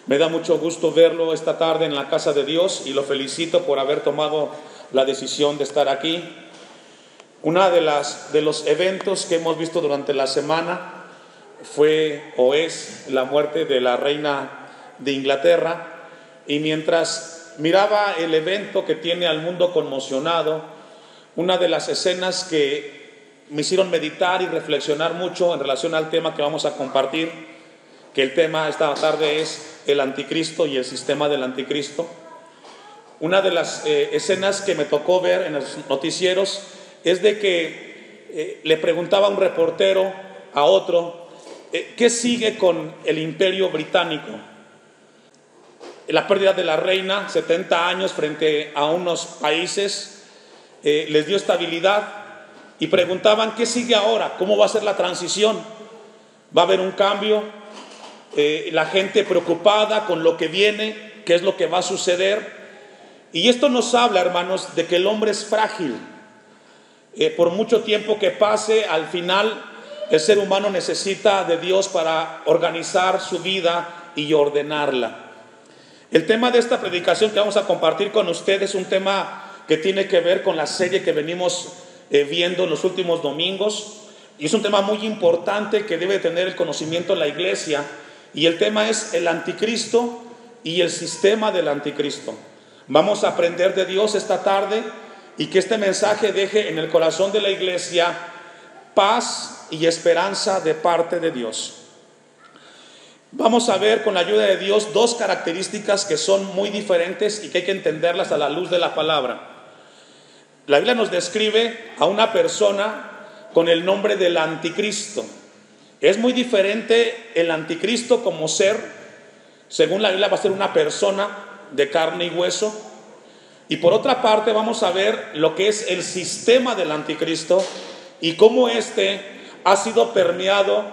Me da mucho gusto verlo esta tarde en la casa de Dios y lo felicito por haber tomado la decisión de estar aquí. Una de los eventos que hemos visto durante la semana fue o es la muerte de la reina de Inglaterra, y mientras miraba el evento que tiene al mundo conmocionado, una de las escenas que me hicieron meditar y reflexionar mucho en relación al tema que vamos a compartir, que el tema esta tarde es el anticristo y el sistema del anticristo. Una de las escenas que me tocó ver en los noticieros es de que le preguntaba un reportero a otro, ¿qué sigue con el imperio británico? La pérdida de la reina, 70 años frente a unos países, les dio estabilidad, y preguntaban, ¿qué sigue ahora? ¿Cómo va a ser la transición? ¿Va a haber un cambio? La gente preocupada con lo que viene, qué es lo que va a suceder. Y esto nos habla, hermanos, de que el hombre es frágil. Por mucho tiempo que pase, al final el ser humano necesita de Dios para organizar su vida y ordenarla. El tema de esta predicación que vamos a compartir con ustedes es un tema que tiene que ver con la serie que venimos viendo en los últimos domingos, y es un tema muy importante que debe tener el conocimiento de la iglesia, y el tema es el anticristo y el sistema del anticristo. Vamos a aprender de Dios esta tarde, y que este mensaje deje en el corazón de la iglesia paz y esperanza de parte de Dios. Vamos a ver con la ayuda de Dios dos características que son muy diferentes y que hay que entenderlas a la luz de la palabra. La Biblia nos describe a una persona con el nombre del anticristo. Es muy diferente el anticristo como ser. Según la Biblia va a ser una persona de carne y hueso. Y por otra parte vamos a ver lo que es el sistema del anticristo y cómo este ha sido permeado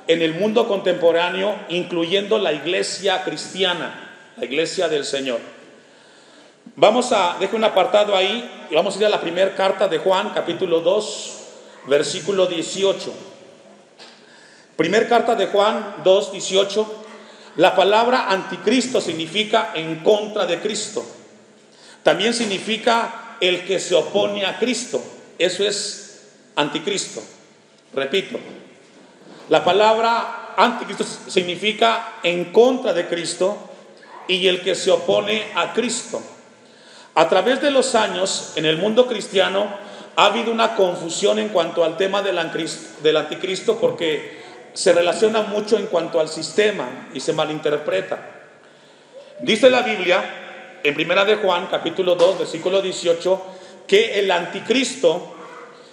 en el mundo contemporáneo, incluyendo la iglesia cristiana, la iglesia del Señor. Dejo un apartado ahí y vamos a ir a la primera carta de Juan, capítulo 2, versículo 18. Primer carta de Juan 2, 18. La palabra anticristo significa en contra de Cristo. También significa el que se opone a Cristo. Eso es anticristo. Repito, la palabra anticristo significa en contra de Cristo y el que se opone a Cristo. A través de los años, en el mundo cristiano, ha habido una confusión en cuanto al tema del anticristo, porque se relaciona mucho en cuanto al sistema y se malinterpreta. Dice la Biblia, en primera de Juan, capítulo 2, versículo 18, que el anticristo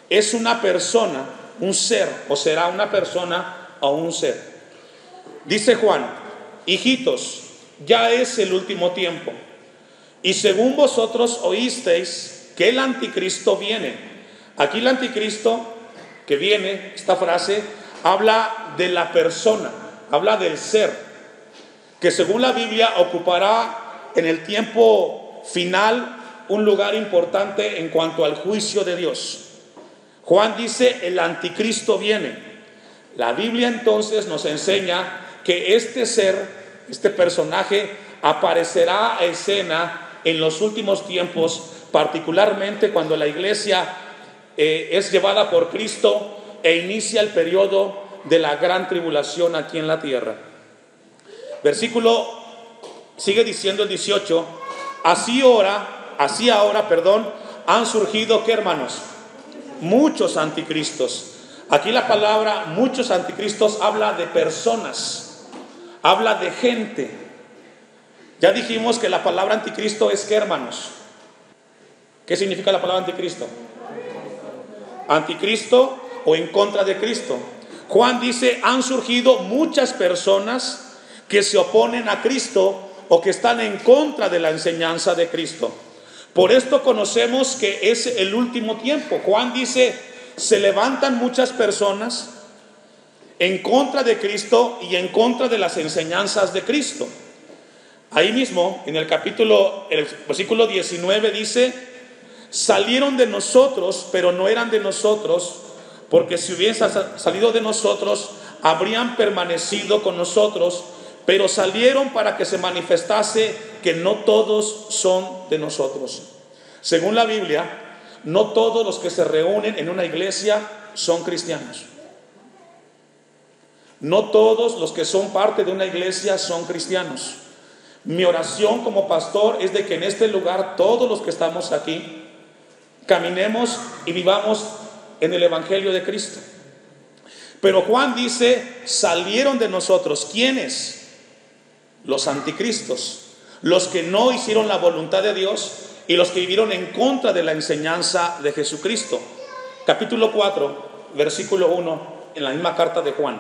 es una persona, un ser, o será una persona o un ser. Dice Juan, hijitos, ya es el último tiempo, y según vosotros oísteis que el anticristo viene. Aquí el anticristo que viene, esta frase, habla de la persona, habla del ser, que según la Biblia ocupará en el tiempo final un lugar importante en cuanto al juicio de Dios. Juan dice, el anticristo viene. La Biblia entonces nos enseña que este ser, este personaje, aparecerá a escena en los últimos tiempos, particularmente cuando la iglesia es llevada por Cristo e inicia el periodo de la gran tribulación aquí en la tierra. Versículo sigue diciendo el 18, así ahora, han surgido, ¿qué, hermanos? Muchos anticristos. Aquí la palabra muchos anticristos habla de personas, habla de gente. Ya dijimos que la palabra anticristo es ¿qué, hermanos? ¿Qué significa la palabra anticristo? Anticristo o en contra de Cristo. Juan dice, han surgido muchas personas que se oponen a Cristo o que están en contra de la enseñanza de Cristo. Por esto conocemos que es el último tiempo. Juan dice, se levantan muchas personas en contra de Cristo y en contra de las enseñanzas de Cristo. Ahí mismo, en el versículo 19 dice, salieron de nosotros, pero no eran de nosotros, porque si hubiesen salido de nosotros, habrían permanecido con nosotros, pero salieron para que se manifestase que no todos son de nosotros. Según la Biblia, no todos los que se reúnen en una iglesia son cristianos. No todos los que son parte de una iglesia son cristianos. Mi oración como pastor es de que en este lugar todos los que estamos aquí caminemos y vivamos en el Evangelio de Cristo. Pero Juan dice, salieron de nosotros. ¿Quiénes? Los anticristos, los que no hicieron la voluntad de Dios y los que vivieron en contra de la enseñanza de Jesucristo. Capítulo 4, versículo 1, en la misma carta de Juan.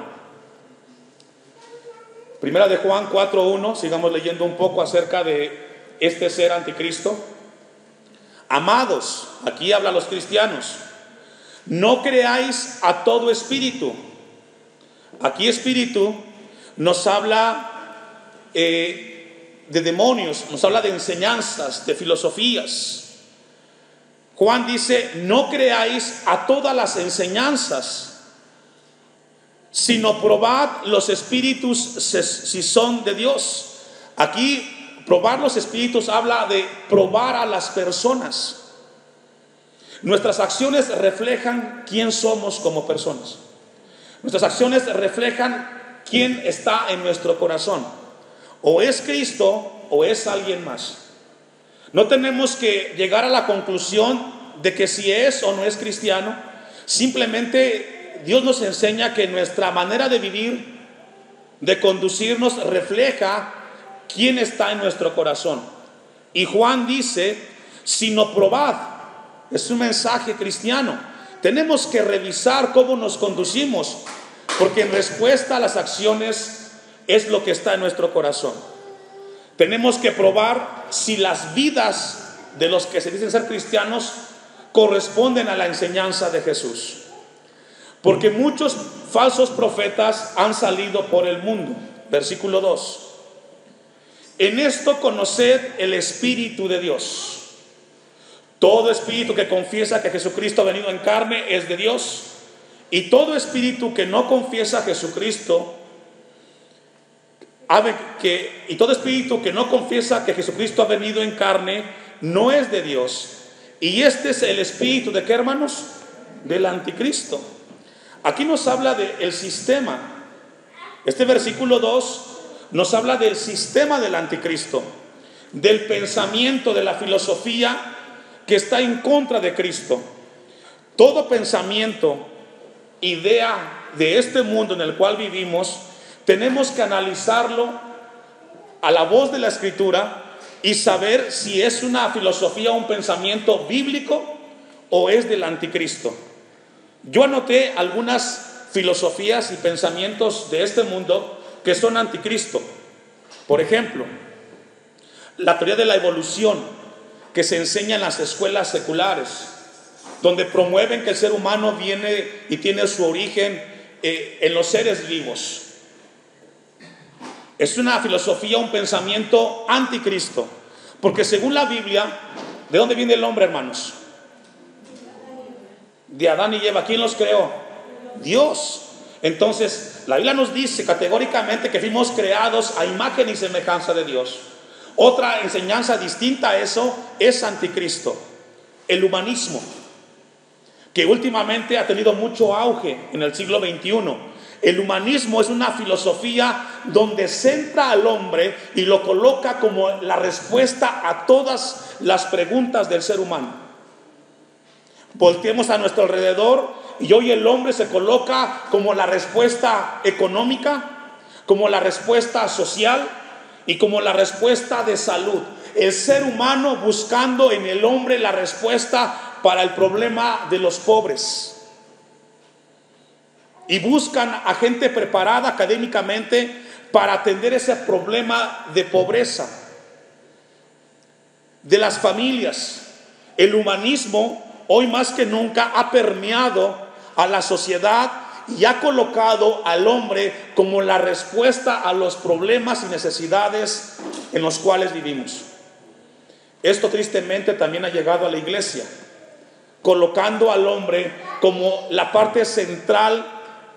Primera de Juan 4:1, sigamos leyendo un poco acerca de este ser anticristo. Amados, aquí habla a los cristianos, no creáis a todo espíritu. Aquí espíritu nos habla de demonios, nos habla de enseñanzas, de filosofías. Juan dice, no creáis a todas las enseñanzas, sino probad los espíritus si son de Dios. Aquí probar los espíritus habla de probar a las personas. Nuestras acciones reflejan quién somos como personas. Nuestras acciones reflejan quién está en nuestro corazón. O es Cristo o es alguien más. No tenemos que llegar a la conclusión de que si es o no es cristiano. Simplemente Dios nos enseña que nuestra manera de vivir, de conducirnos, refleja quién está en nuestro corazón. Y Juan dice, sino probad. Es un mensaje cristiano. Tenemos que revisar cómo nos conducimos, porque en respuesta a las acciones es lo que está en nuestro corazón. Tenemos que probar si las vidas de los que se dicen ser cristianos corresponden a la enseñanza de Jesús. Porque muchos falsos profetas han salido por el mundo. Versículo 2. En esto conoced el Espíritu de Dios. Todo espíritu que confiesa que Jesucristo ha venido en carne es de Dios. Y todo espíritu que no confiesa a Jesucristo, y todo espíritu que no confiesa que Jesucristo ha venido en carne, no es de Dios. Y este es el espíritu de ¿qué, hermanos? Del anticristo. Aquí nos habla del sistema. Este versículo 2 nos habla del sistema del anticristo, del pensamiento, de la filosofía que está en contra de Cristo. Todo pensamiento, idea de este mundo en el cual vivimos, tenemos que analizarlo a la voz de la Escritura y saber si es una filosofía o un pensamiento bíblico o es del anticristo. Yo anoté algunas filosofías y pensamientos de este mundo que son anticristo. Por ejemplo, la teoría de la evolución que se enseña en las escuelas seculares, donde promueven que el ser humano viene y tiene su origen en los seres vivos. Es una filosofía, un pensamiento anticristo, porque según la Biblia, ¿de dónde viene el hombre, hermanos? De Adán y Eva. ¿Quién los creó? Dios. Entonces la Biblia nos dice categóricamente que fuimos creados a imagen y semejanza de Dios. Otra enseñanza distinta a eso es anticristo, el humanismo, que últimamente ha tenido mucho auge en el siglo XXI. El humanismo es una filosofía donde centra al hombre y lo coloca como la respuesta a todas las preguntas del ser humano. Volteemos a nuestro alrededor y hoy el hombre se coloca como la respuesta económica, como la respuesta social y como la respuesta de salud. El ser humano buscando en el hombre la respuesta para el problema de los pobres. Y buscan a gente preparada académicamente para atender ese problema de pobreza de las familias. El humanismo hoy más que nunca ha permeado a la sociedad y ha colocado al hombre como la respuesta a los problemas y necesidades en los cuales vivimos. Esto tristemente también ha llegado a la iglesia, colocando al hombre como la parte central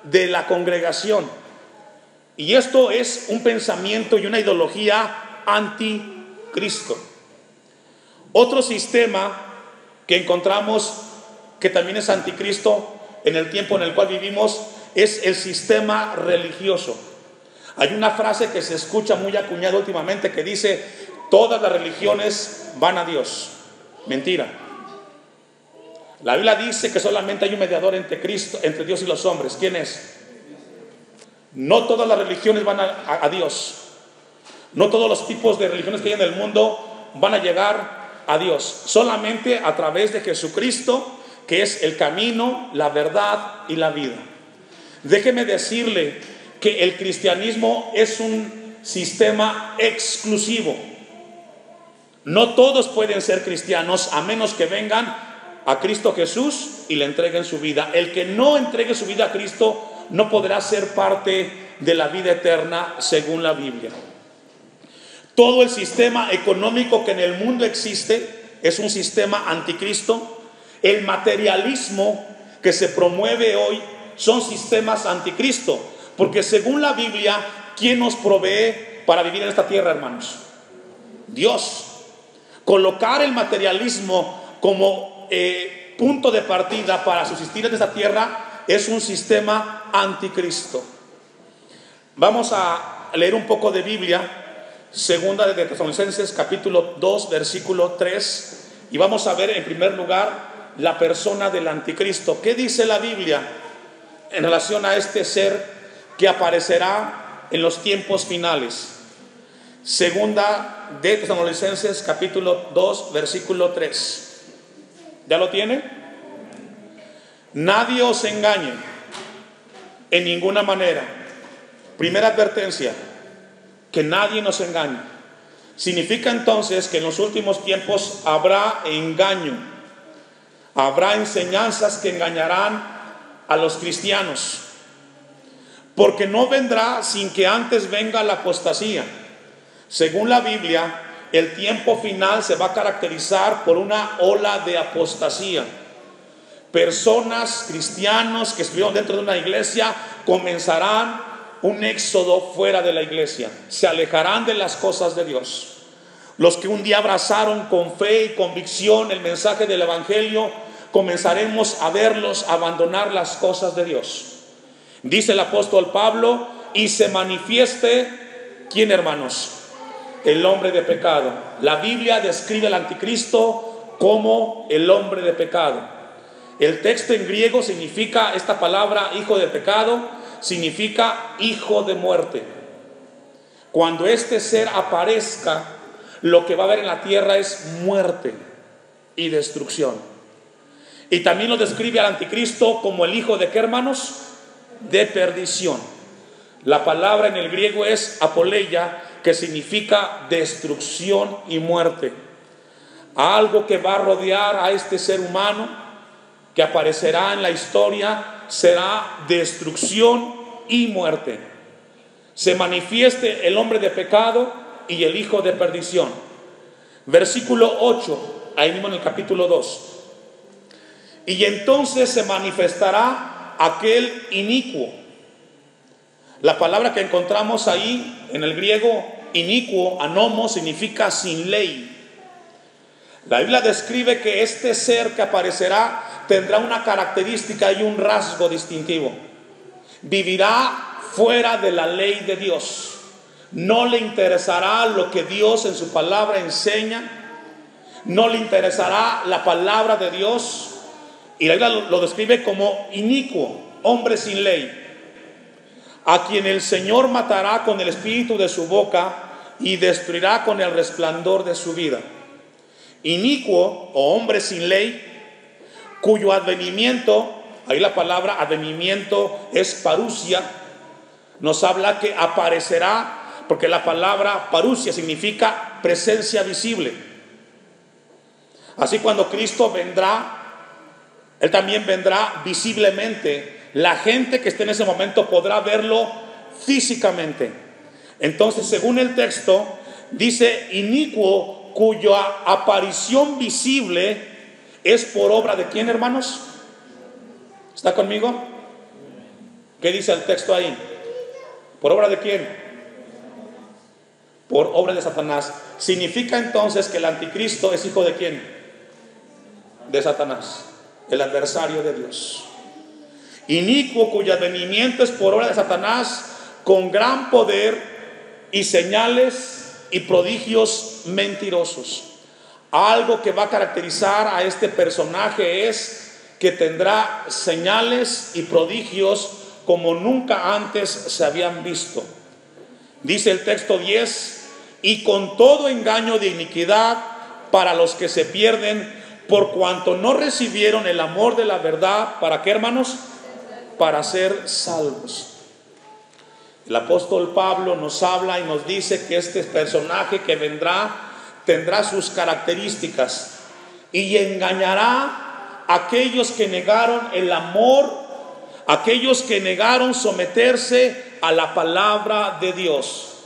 de la congregación. Y esto es un pensamiento y una ideología anticristo. Otro sistema que encontramos que también es anticristo en el tiempo en el cual vivimos es el sistema religioso. Hay una frase que se escucha muy acuñada últimamente que dice: todas las religiones van a Dios. Mentira. La Biblia dice que solamente hay un mediador entre Cristo, entre Dios y los hombres. ¿Quién es? No todas las religiones van a Dios. No todos los tipos de religiones que hay en el mundo van a llegar a Dios. Solamente a través de Jesucristo, que es el camino, la verdad y la vida. Déjeme decirle que el cristianismo es un sistema exclusivo. No todos pueden ser cristianos a menos que vengan a Cristo Jesús y le entreguen su vida. El que no entregue su vida a Cristo no podrá ser parte de la vida eterna según la Biblia. Todo el sistema económico que en el mundo existe es un sistema anticristo. El materialismo que se promueve hoy son sistemas anticristo, porque según la Biblia, ¿quién nos provee para vivir en esta tierra, hermanos? Dios. Colocar el materialismo como punto de partida para subsistir en esta tierra es un sistema anticristo. Vamos a leer un poco de Biblia, segunda de Tesalonicenses capítulo 2 versículo 3, y vamos a ver en primer lugar la persona del anticristo. ¿Qué dice la Biblia en relación a este ser que aparecerá en los tiempos finales? Segunda de Tesalonicenses capítulo 2 versículo 3. ¿Ya lo tiene? Nadie os engañe en ninguna manera. Primera advertencia, que nadie nos engañe. Significa entonces que en los últimos tiempos habrá engaño, habrá enseñanzas que engañarán a los cristianos, porque no vendrá sin que antes venga la apostasía. Según la Biblia, el tiempo final se va a caracterizar por una ola de apostasía. Personas, cristianos que estuvieron dentro de una iglesia, comenzarán un éxodo fuera de la iglesia. Se alejarán de las cosas de Dios. Los que un día abrazaron con fe y convicción el mensaje del evangelio, comenzaremos a verlos abandonar las cosas de Dios. Dice el apóstol Pablo: y se manifieste, ¿quién, hermanos? El hombre de pecado. La Biblia describe al anticristo como el hombre de pecado. El texto en griego significa, esta palabra hijo de pecado, significa hijo de muerte. Cuando este ser aparezca, lo que va a haber en la tierra es muerte y destrucción. Y también lo describe al anticristo como el hijo de ¿qué, hermanos? De perdición. La palabra en el griego es apoleia, que significa destrucción y muerte. Algo que va a rodear a este ser humano que aparecerá en la historia será destrucción y muerte. Se manifieste el hombre de pecado y el hijo de perdición. Versículo 8, ahí mismo en el capítulo 2. Y entonces se manifestará aquel inicuo. La palabra que encontramos ahí en el griego, inicuo, anomo, significa sin ley. La Biblia describe que este ser que aparecerá tendrá una característica y un rasgo distintivo. Vivirá fuera de la ley de Dios. No le interesará lo que Dios en su palabra enseña. No le interesará la palabra de Dios. Y la Biblia lo describe como inicuo, hombre sin ley, a quien el Señor matará con el espíritu de su boca y destruirá con el resplandor de su vida. Inicuo o hombre sin ley, cuyo advenimiento, ahí la palabra advenimiento es parusia, nos habla que aparecerá, porque la palabra parusia significa presencia visible. Así cuando Cristo vendrá, Él también vendrá visiblemente. La gente que esté en ese momento podrá verlo físicamente. Entonces, según el texto, dice inicuo, cuya aparición visible es por obra de ¿quién, hermanos? ¿Está conmigo? ¿Qué dice el texto ahí? ¿Por obra de quién? Por obra de Satanás. Significa entonces que el anticristo es hijo de quién? De Satanás, el adversario de Dios. Inicuo, cuyo advenimiento es por obra de Satanás, con gran poder y señales y prodigios mentirosos. Algo que va a caracterizar a este personaje es que tendrá señales y prodigios como nunca antes se habían visto. Dice el texto 10: y con todo engaño de iniquidad para los que se pierden, por cuanto no recibieron el amor de la verdad. ¿Para qué, hermanos? Para ser salvos. El apóstol Pablo nos habla y nos dice que este personaje que vendrá tendrá sus características y engañará a aquellos que negaron el amor, aquellos que negaron someterse a la palabra de Dios.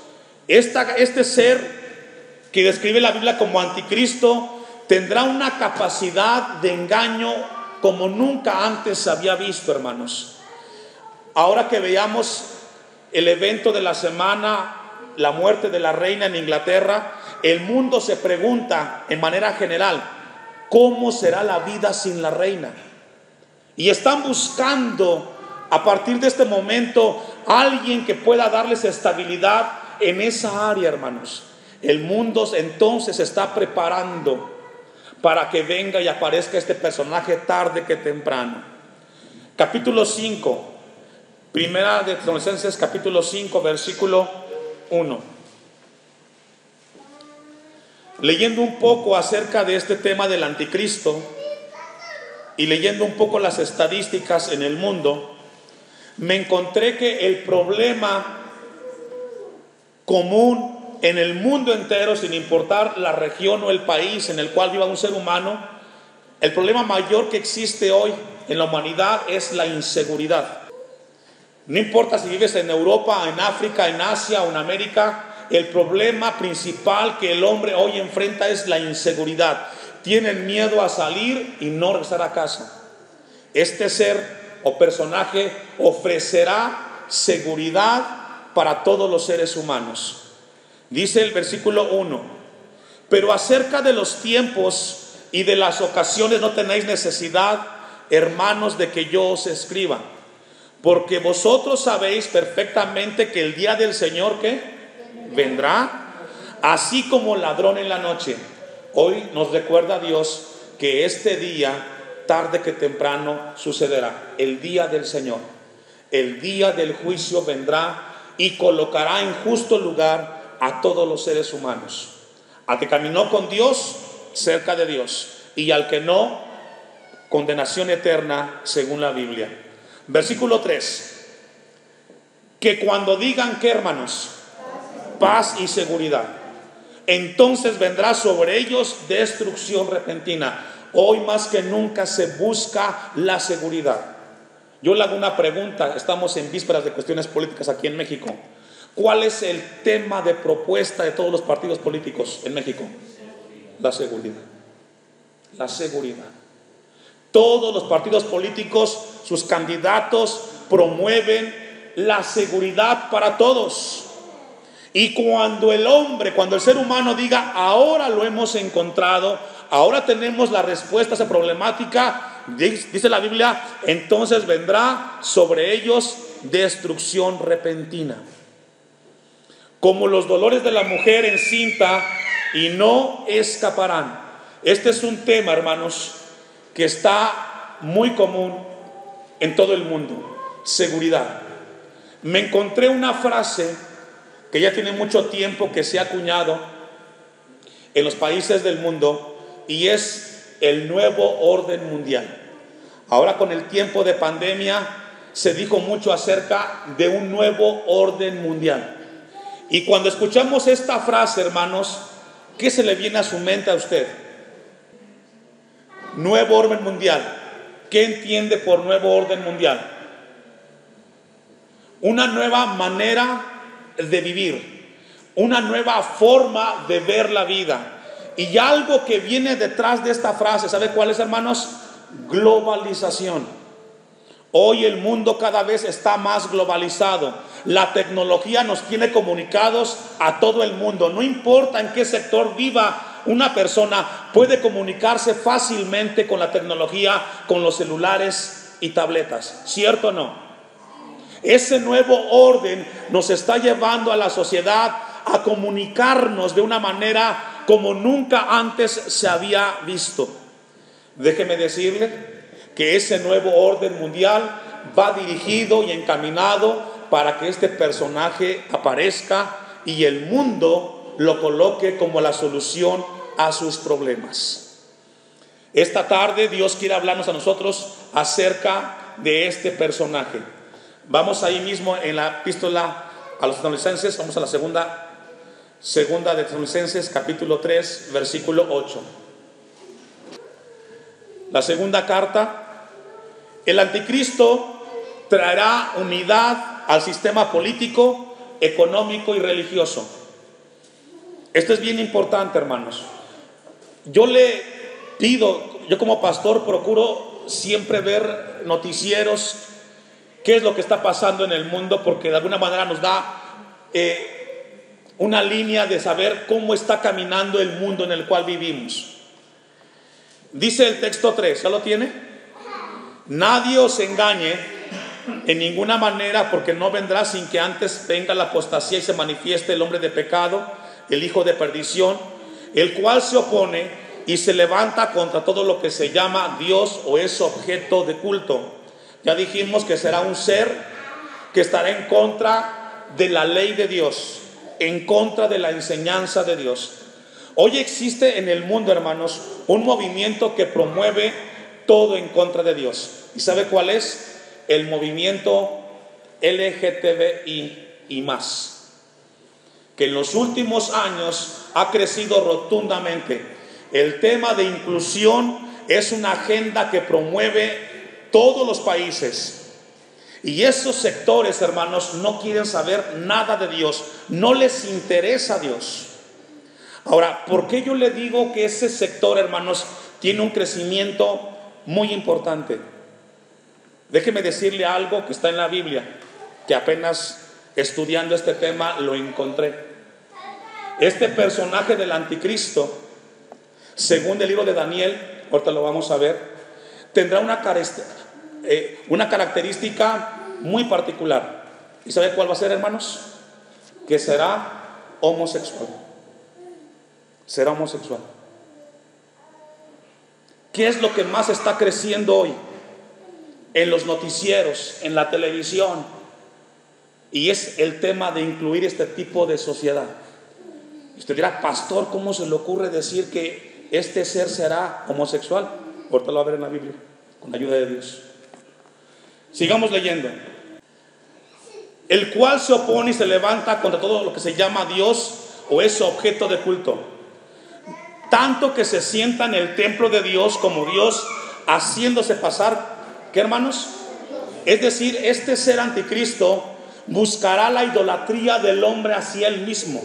Este ser que describe la Biblia como anticristo tendrá una capacidad de engaño como nunca antes se había visto, hermanos. Ahora que veamos el evento de la semana, la muerte de la reina en Inglaterra, el mundo se pregunta en manera general: ¿cómo será la vida sin la reina? Y están buscando a partir de este momento alguien que pueda darles estabilidad en esa área, hermanos. El mundo entonces se está preparando para que venga y aparezca este personaje tarde que temprano. Capítulo 5, Primera de Tesalonicenses, capítulo 5, versículo 1. Leyendo un poco acerca de este tema del anticristo y leyendo un poco las estadísticas en el mundo, me encontré que el problema común en el mundo entero, sin importar la región o el país en el cual viva un ser humano, el problema mayor que existe hoy en la humanidad es la inseguridad. No importa si vives en Europa, en África, en Asia o en América, el problema principal que el hombre hoy enfrenta es la inseguridad. Tienen miedo a salir y no regresar a casa. Este ser o personaje ofrecerá seguridad para todos los seres humanos. Dice el versículo 1: pero acerca de los tiempos y de las ocasiones no tenéis necesidad, hermanos, de que yo os escriba, porque vosotros sabéis perfectamente que el día del Señor, ¿qué? Vendrá así como ladrón en la noche. Hoy nos recuerda Dios que este día, tarde que temprano, sucederá. El día del Señor, el día del juicio vendrá y colocará en justo lugar a todos los seres humanos. Al que caminó con Dios, cerca de Dios, y al que no, condenación eterna según la Biblia. Versículo 3: que cuando digan, ¿qué, hermanos? Paz y seguridad, entonces vendrá sobre ellos destrucción repentina. Hoy más que nunca se busca la seguridad. Yo le hago una pregunta, estamos en vísperas de cuestiones políticas aquí en México. ¿Cuál es el tema de propuesta de todos los partidos políticos en México? La seguridad. La seguridad. Todos los partidos políticos, sus candidatos promueven la seguridad para todos. Y cuando el ser humano diga, ahora lo hemos encontrado, ahora tenemos la respuesta a esa problemática, dice la Biblia, entonces vendrá sobre ellos destrucción repentina. Como los dolores de la mujer encinta, y no escaparán. Este es un tema, hermanos, que está muy común en todo el mundo. Seguridad. Me encontré una frase que ya tiene mucho tiempo que se ha acuñado en los países del mundo, y es el nuevo orden mundial. Ahora, con el tiempo de pandemia, se dijo mucho acerca de un nuevo orden mundial. Y cuando escuchamos esta frase, hermanos, ¿qué se le viene a su mente a usted? Nuevo orden mundial. ¿Qué entiende por nuevo orden mundial? Una nueva manera de vivir, una nueva forma de ver la vida. Y algo que viene detrás de esta frase, ¿sabe cuál es, hermanos? Globalización. Hoy el mundo cada vez está más globalizado. la tecnología nos tiene comunicados a todo el mundo. No importa en qué sector viva una persona, puede comunicarse fácilmente con la tecnología, con los celulares y tabletas. ¿Cierto o no? Ese nuevo orden nos está llevando a la sociedad a comunicarnos de una manera como nunca antes se había visto. Déjeme decirle que ese nuevo orden mundial va dirigido y encaminado para que este personaje aparezca y el mundo lo coloque como la solución a sus problemas. Esta tarde Dios quiere hablarnos a nosotros acerca de este personaje. Vamos ahí mismo en la epístola a los Tesalonicenses, vamos a la segunda de Tesalonicenses, capítulo 3, versículo 8. La segunda carta. El anticristo traerá unidad al sistema político, económico y religioso. Esto es bien importante, hermanos. Yo le pido, yo como pastor procuro siempre ver noticieros, qué es lo que está pasando en el mundo, porque de alguna manera nos da una línea de saber cómo está caminando el mundo en el cual vivimos. Dice el texto 3, ¿ya lo tiene? Nadie os engañe en ninguna manera, porque no vendrá sin que antes venga la apostasía y se manifieste el hombre de pecado, el hijo de perdición, el cual se opone y se levanta contra todo lo que se llama Dios o es objeto de culto. Ya dijimos que será un ser que estará en contra de la ley de Dios, en contra de la enseñanza de Dios. Hoy existe en el mundo, hermanos, un movimiento que promueve todo en contra de Dios. ¿Y sabe cuál es? El movimiento LGTBI y más, que en los últimos años ha crecido rotundamente. El tema de inclusión es una agenda que promueve todos los países. Y esos sectores, hermanos, no quieren saber nada de Dios, no les interesa Dios. Ahora, ¿por qué yo le digo que ese sector, hermanos, tiene un crecimiento muy importante? Déjeme decirle algo que está en la Biblia, que apenas estudiando este tema lo encontré. Este personaje del anticristo, según el libro de Daniel, ahorita lo vamos a ver, tendrá una característica muy particular. ¿Y sabe cuál va a ser, hermanos? Que será homosexual. Será homosexual. ¿Qué es lo que más está creciendo hoy? En los noticieros, en la televisión. Y es el tema de incluir este tipo de sociedad. Usted dirá, pastor, ¿cómo se le ocurre decir que este ser será homosexual? Ahorita lo va a ver en la Biblia, con la ayuda de Dios. Sigamos leyendo. El cual se opone y se levanta contra todo lo que se llama Dios o es objeto de culto, tanto que se sienta en el templo de Dios como Dios, haciéndose pasar, ¿qué, hermanos? Es decir, este ser anticristo buscará la idolatría del hombre hacia él mismo.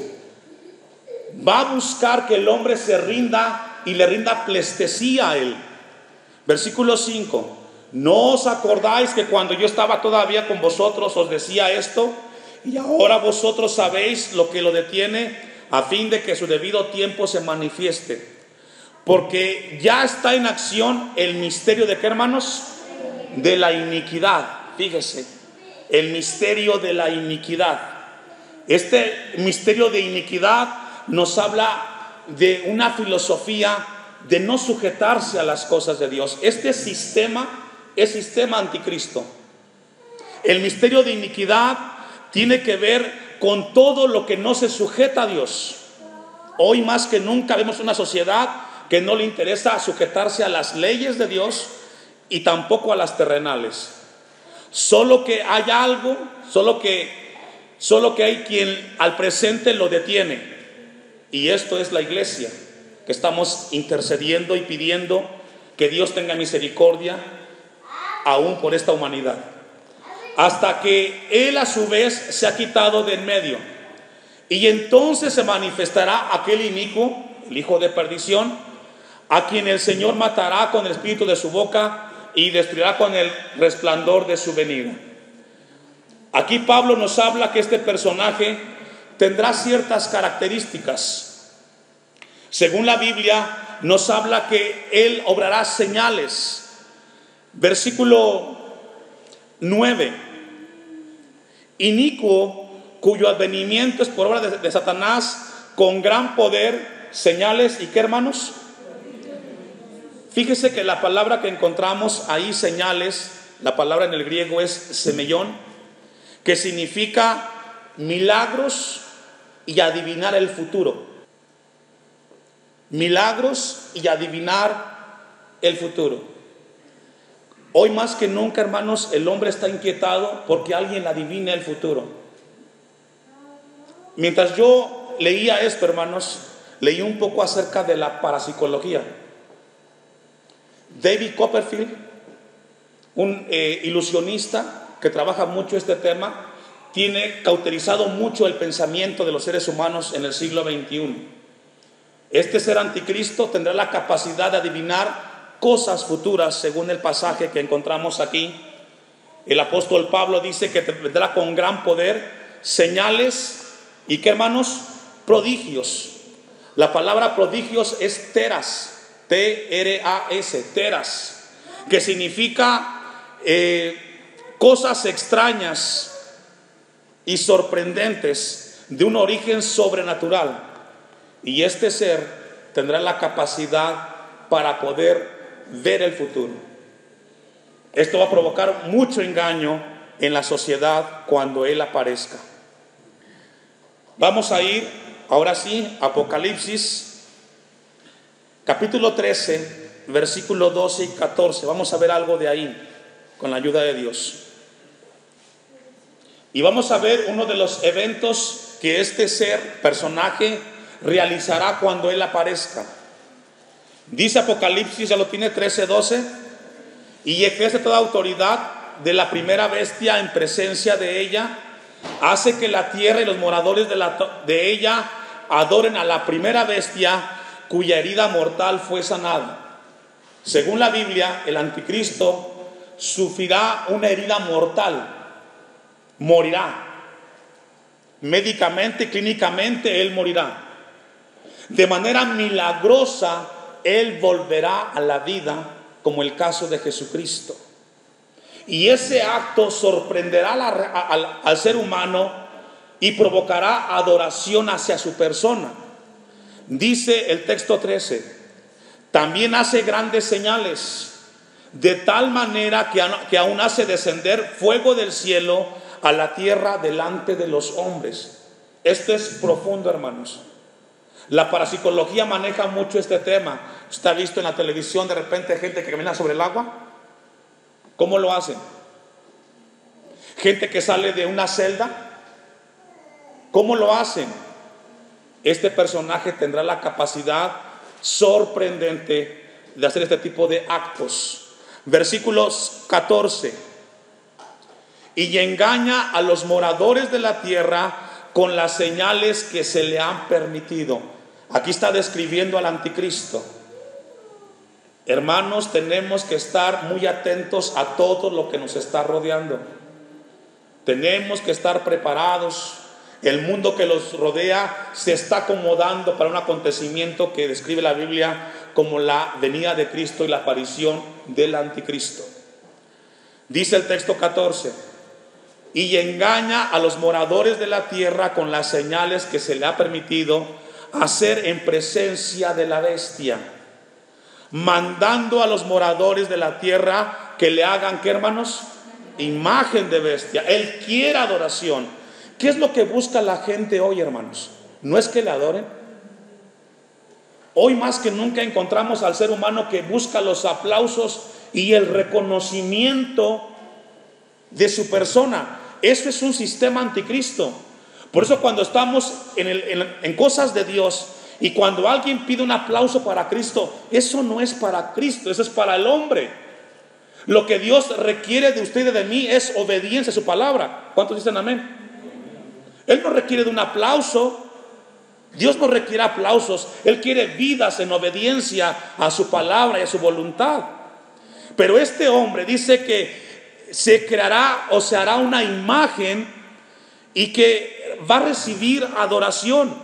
Va a buscar que el hombre se rinda y le rinda pleitesía a él. Versículo 5. ¿No os acordáis que cuando yo estaba todavía con vosotros os decía esto? Y ahora vosotros sabéis lo que lo detiene, a fin de que su debido tiempo se manifieste. Porque ya está en acción el misterio de ¿qué, hermanos? De la iniquidad. Fíjese, el misterio de la iniquidad. Este misterio de iniquidad nos habla de una filosofía de no sujetarse a las cosas de Dios. Este sistema es sistema anticristo. El misterio de iniquidad tiene que ver con todo lo que no se sujeta a Dios. Hoy más que nunca vemos una sociedad que no le interesa sujetarse a las leyes de Dios y tampoco a las terrenales. Solo que hay algo, solo que hay quien al presente lo detiene. Y esto es la iglesia, que estamos intercediendo y pidiendo que Dios tenga misericordia aún por esta humanidad, hasta que Él a su vez se ha quitado de en medio. Y entonces se manifestará aquel inicuo, el hijo de perdición, a quien el Señor matará con el espíritu de su boca y destruirá con el resplandor de su venida. Aquí Pablo nos habla que este personaje tendrá ciertas características. Según la Biblia, nos habla que él obrará señales. Versículo 9. Inicuo, cuyo advenimiento es por obra de Satanás, con gran poder, señales, ¿y qué, hermanos? Fíjese que la palabra que encontramos ahí, señales, la palabra en el griego es semeión, que significa milagros y adivinar el futuro. Milagros y adivinar el futuro. Hoy más que nunca, hermanos, el hombre está inquietado porque alguien adivine el futuro. Mientras yo leía esto, hermanos, leí un poco acerca de la parapsicología. David Copperfield, un ilusionista que trabaja mucho este tema, tiene cauterizado mucho el pensamiento de los seres humanos en el siglo XXI. Este ser anticristo tendrá la capacidad de adivinar cosas futuras, según el pasaje que encontramos aquí. El apóstol Pablo dice que tendrá con gran poder señales y ¿qué, hermanos? Prodigios. La palabra prodigios es teras, T-R-A-S, teras, que significa cosas extrañas y sorprendentes de un origen sobrenatural. Y este ser tendrá la capacidad para poder ver el futuro. Esto va a provocar mucho engaño en la sociedad cuando él aparezca. Vamos a ir ahora sí, Apocalipsis, capítulo 13, versículo 12 y 14. Vamos a ver algo de ahí, con la ayuda de Dios. Y vamos a ver uno de los eventos que este ser, personaje, realizará cuando él aparezca. Dice Apocalipsis, ya lo tiene, 13, 12. Y ejerce toda autoridad de la primera bestia en presencia de ella. Hace que la tierra y los moradores de ella adoren a la primera bestia, cuya herida mortal fue sanada. Según la Biblia, el anticristo sufrirá una herida mortal. Morirá. Médicamente, clínicamente, él morirá. De manera milagrosa, él volverá a la vida, como el caso de Jesucristo. Y ese acto sorprenderá al ser humano y provocará adoración hacia su persona. Dice el texto 13: también hace grandes señales, de tal manera que aún hace descender fuego del cielo a la tierra delante de los hombres. Esto es profundo, hermanos. La parapsicología maneja mucho este tema. ¿Usted ha visto en la televisión de repente gente que camina sobre el agua? ¿Cómo lo hacen? Gente que sale de una celda. ¿Cómo lo hacen? Este personaje tendrá la capacidad sorprendente de hacer este tipo de actos. Versículos 14. Y engaña a los moradores de la tierra con las señales que se le han permitido. Aquí está describiendo al anticristo. Hermanos, tenemos que estar muy atentos a todo lo que nos está rodeando. Tenemos que estar preparados. El mundo que los rodea se está acomodando para un acontecimiento que describe la Biblia como la venida de Cristo y la aparición del anticristo. Dice el texto 14: y engaña a los moradores de la tierra con las señales que se le ha permitido hacer en presencia de la bestia, mandando a los moradores de la tierra que le hagan, ¿qué, hermanos? Imagen de bestia. Él quiere adoración. ¿Qué es lo que busca la gente hoy, hermanos? ¿No es que le adoren? Hoy más que nunca encontramos al ser humano que busca los aplausos y el reconocimiento de su persona. Eso es un sistema anticristo. Por eso cuando estamos en cosas de Dios y cuando alguien pide un aplauso para Cristo, eso no es para Cristo, eso es para el hombre. Lo que Dios requiere de usted y de mí es obediencia a su palabra. ¿Cuántos dicen amén? Él no requiere de un aplauso. Dios no requiere aplausos. Él quiere vidas en obediencia a su palabra y a su voluntad. Pero este hombre dice que se creará o se hará una imagen y que va a recibir adoración,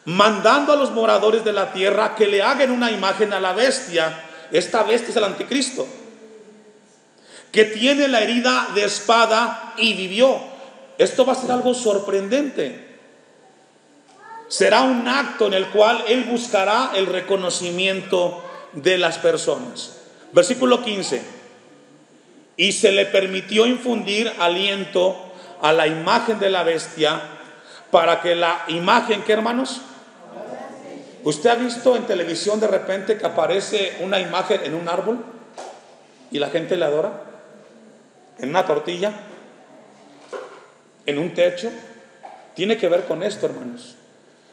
mandando a los moradores de la tierra que le hagan una imagen a la bestia. Esta bestia es el anticristo, que tiene la herida de espada y vivió. Esto va a ser algo sorprendente. Será un acto en el cual él buscará el reconocimiento de las personas. Versículo 15. Y se le permitió infundir aliento a la imagen de la bestia, para que la imagen, ¿qué, hermanos? ¿Usted ha visto en televisión de repente que aparece una imagen en un árbol y la gente le adora? ¿En una tortilla? ¿En un techo? Tiene que ver con esto, hermanos.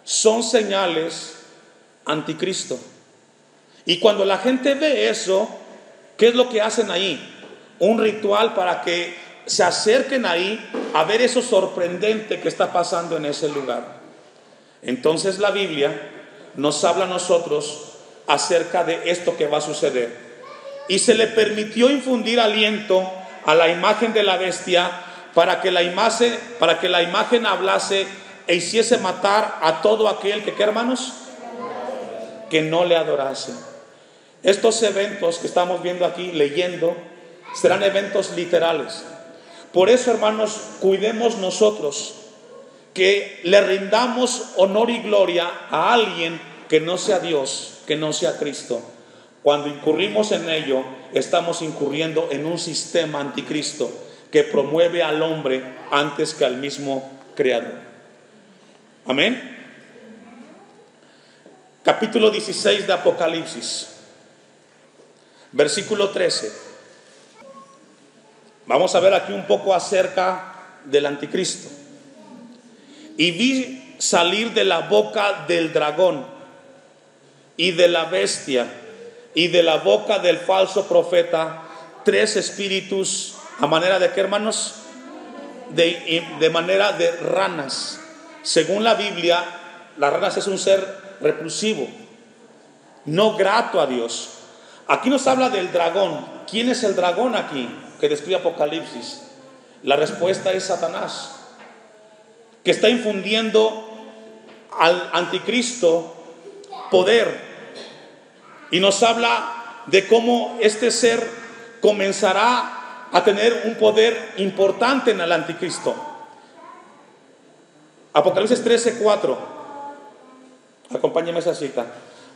Son señales anticristo. Y cuando la gente ve eso, ¿qué es lo que hacen ahí? Un ritual para que se acerquen ahí a ver eso sorprendente que está pasando en ese lugar. Entonces la Biblia nos habla a nosotros acerca de esto que va a suceder. Y se le permitió infundir aliento a la imagen de la bestia, para que la imagen hablase e hiciese matar a todo aquel que, ¿qué, hermanos? Que no le adorase. Estos eventos que estamos viendo aquí, leyendo, serán eventos literales. Por eso, hermanos, cuidemos nosotros que le rindamos honor y gloria a alguien que no sea Dios, que no sea Cristo. Cuando incurrimos en ello, estamos incurriendo en un sistema anticristo que promueve al hombre antes que al mismo Creador. Amén. Capítulo 16 de Apocalipsis, versículo 13. Vamos a ver aquí un poco acerca del anticristo. Y vi salir de la boca del dragón y de la bestia y de la boca del falso profeta 3 espíritus, a manera de, ¿qué, hermanos? De manera de ranas. Según la Biblia, las ranas es un ser repulsivo, no grato a Dios. Aquí nos habla del dragón. ¿Quién es el dragón aquí que describe Apocalipsis? La respuesta es Satanás, que está infundiendo al anticristo poder, y nos habla de cómo este ser comenzará a tener un poder importante en el anticristo. Apocalipsis 13:4. Acompáñeme a esa cita.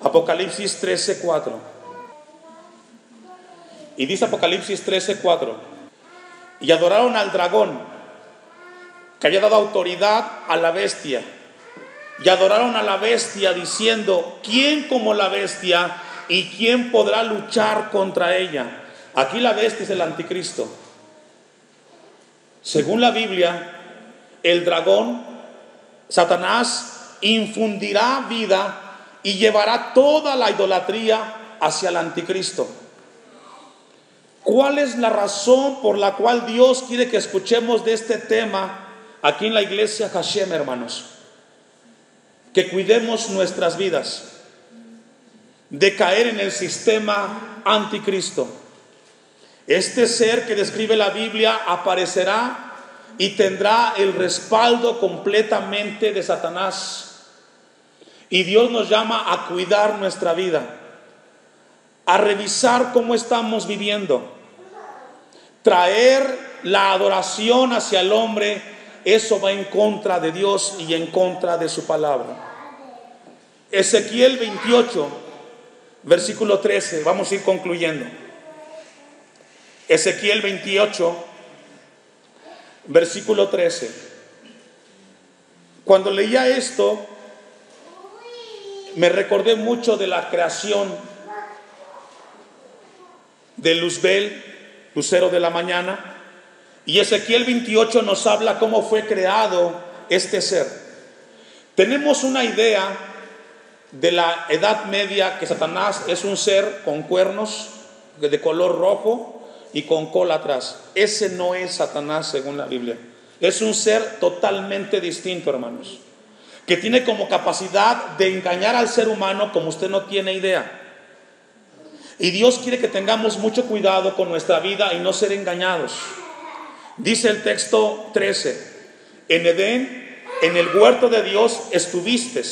Apocalipsis 13:4. Y dice Apocalipsis 13:4: y adoraron al dragón, que había dado autoridad a la bestia, y adoraron a la bestia diciendo: ¿quién como la bestia? ¿Y quién podrá luchar contra ella? Aquí la bestia es el anticristo. Según la Biblia, el dragón, Satanás, infundirá vida y llevará toda la idolatría hacia el anticristo. ¿Cuál es la razón por la cual Dios quiere que escuchemos de este tema aquí en la iglesia Hashem, hermanos? Que cuidemos nuestras vidas de caer en el sistema anticristo. Este ser que describe la Biblia aparecerá y tendrá el respaldo completamente de Satanás. Y Dios nos llama a cuidar nuestra vida, a revisar cómo estamos viviendo, traer la adoración hacia el hombre. Eso va en contra de Dios y en contra de su palabra. Ezequiel 28, versículo 13, vamos a ir concluyendo. Ezequiel 28, versículo 13. Cuando leía esto, me recordé mucho de la creación de Luzbel, lucero de la mañana. Y Ezequiel 28 nos habla cómo fue creado este ser. Tenemos una idea de la Edad Media que Satanás es un ser con cuernos de color rojo y con cola atrás. Ese no es Satanás según la Biblia. Es un ser totalmente distinto, hermanos, que tiene como capacidad de engañar al ser humano como usted no tiene idea. Y Dios quiere que tengamos mucho cuidado con nuestra vida y no ser engañados. Dice el texto 13: en Edén, en el huerto de Dios estuviste.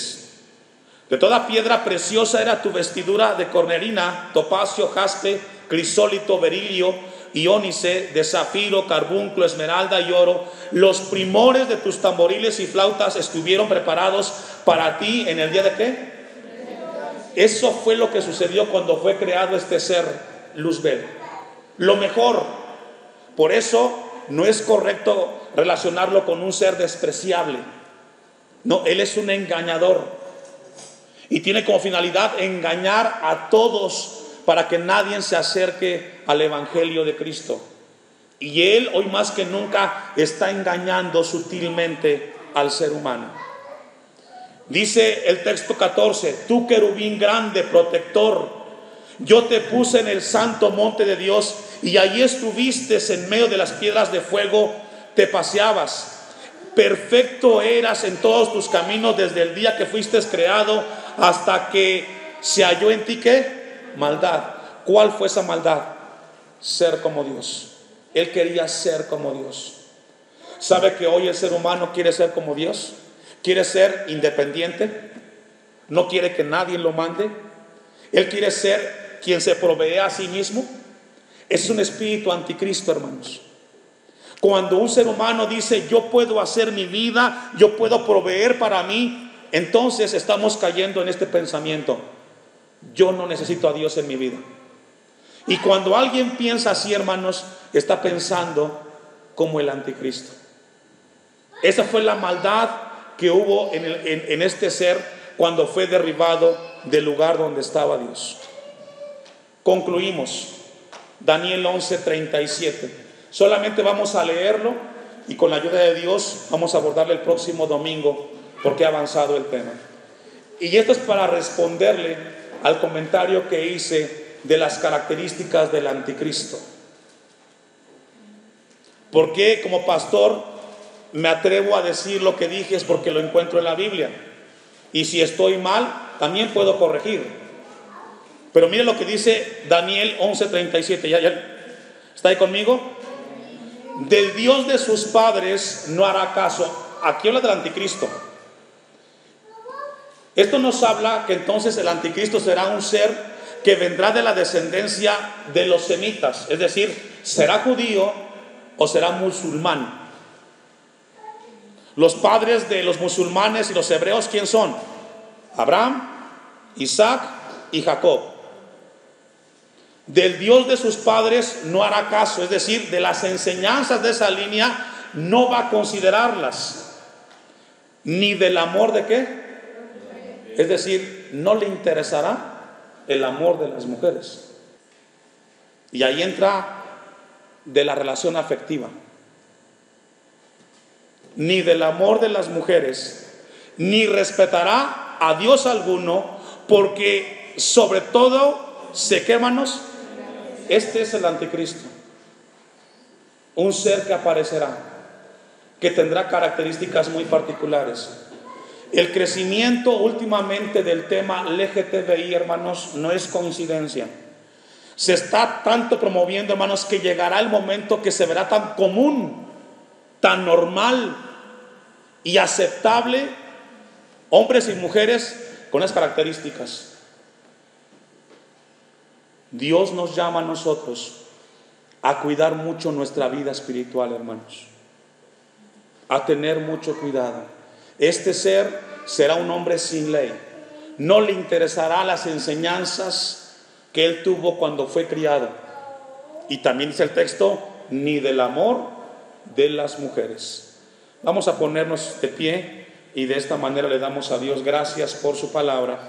De toda piedra preciosa era tu vestidura, de cornerina, topacio, jaspe, crisólito, berilio, iónice, de zafiro, carbunclo, esmeralda y oro. Los primores de tus tamboriles y flautas estuvieron preparados para ti en el día de ¿qué? Eso fue lo que sucedió cuando fue creado este ser, Luzbel. Lo mejor. Por eso no es correcto relacionarlo con un ser despreciable. No, él es un engañador. Y tiene como finalidad engañar a todos para que nadie se acerque al Evangelio de Cristo. Y él hoy más que nunca está engañando sutilmente al ser humano. Dice el texto 14: tú querubín grande, protector, yo te puse en el santo monte de Dios, y allí estuviste en medio de las piedras de fuego, te paseabas. Perfecto eras en todos tus caminos desde el día que fuiste creado hasta que se halló en ti ¿qué? Maldad. ¿Cuál fue esa maldad? Ser como Dios. Él quería ser como Dios. ¿Sabe que hoy el ser humano quiere ser como Dios? Quiere ser independiente, no quiere que nadie lo mande. Él quiere ser quien se provee a sí mismo. Es un espíritu anticristo, hermanos. Cuando un ser humano dice yo puedo hacer mi vida, yo puedo proveer para mí, entonces estamos cayendo en este pensamiento: yo no necesito a Dios en mi vida. Y cuando alguien piensa así, hermanos, está pensando como el anticristo. Esa fue la maldad que hubo en este ser cuando fue derribado del lugar donde estaba Dios. Concluimos. Daniel 11:37. Solamente vamos a leerlo y con la ayuda de Dios vamos a abordarlo el próximo domingo, porque ha avanzado el tema. Y esto es para responderle al comentario que hice de las características del anticristo. ¿Por qué como pastor me atrevo a decir lo que dije? Es porque lo encuentro en la Biblia. Y si estoy mal, también puedo corregir. Pero mire lo que dice Daniel 11:37. ¿Ya está ahí conmigo? Del Dios de sus padres no hará caso. Aquí habla del anticristo. Esto nos habla que entonces el anticristo será un ser que vendrá de la descendencia de los semitas. Es decir, será judío o será musulmán. Los padres de los musulmanes y los hebreos, ¿quién son? Abraham, Isaac y Jacob. Del Dios de sus padres no hará caso, es decir, de las enseñanzas de esa línea no va a considerarlas. Ni del amor de ¿qué? Es decir, no le interesará el amor de las mujeres. Y ahí entra de la relación afectiva. Ni del amor de las mujeres, ni respetará a Dios alguno, porque sobre todo ¿qué, hermanos? Este es el anticristo. Un ser que aparecerá, que tendrá características muy particulares. El crecimiento últimamente del tema LGTBI, hermanos, no es coincidencia. Se está tanto promoviendo, hermanos, que llegará el momento que se verá tan común, tan normal y aceptable, hombres y mujeres con esas características. Dios nos llama a nosotros a cuidar mucho nuestra vida espiritual, hermanos, a tener mucho cuidado. Este ser será un hombre sin ley. No le interesará las enseñanzas que él tuvo cuando fue criado. Y también dice el texto, ni del amor de las mujeres. Vamos a ponernos de pie y de esta manera le damos a Dios gracias por su palabra.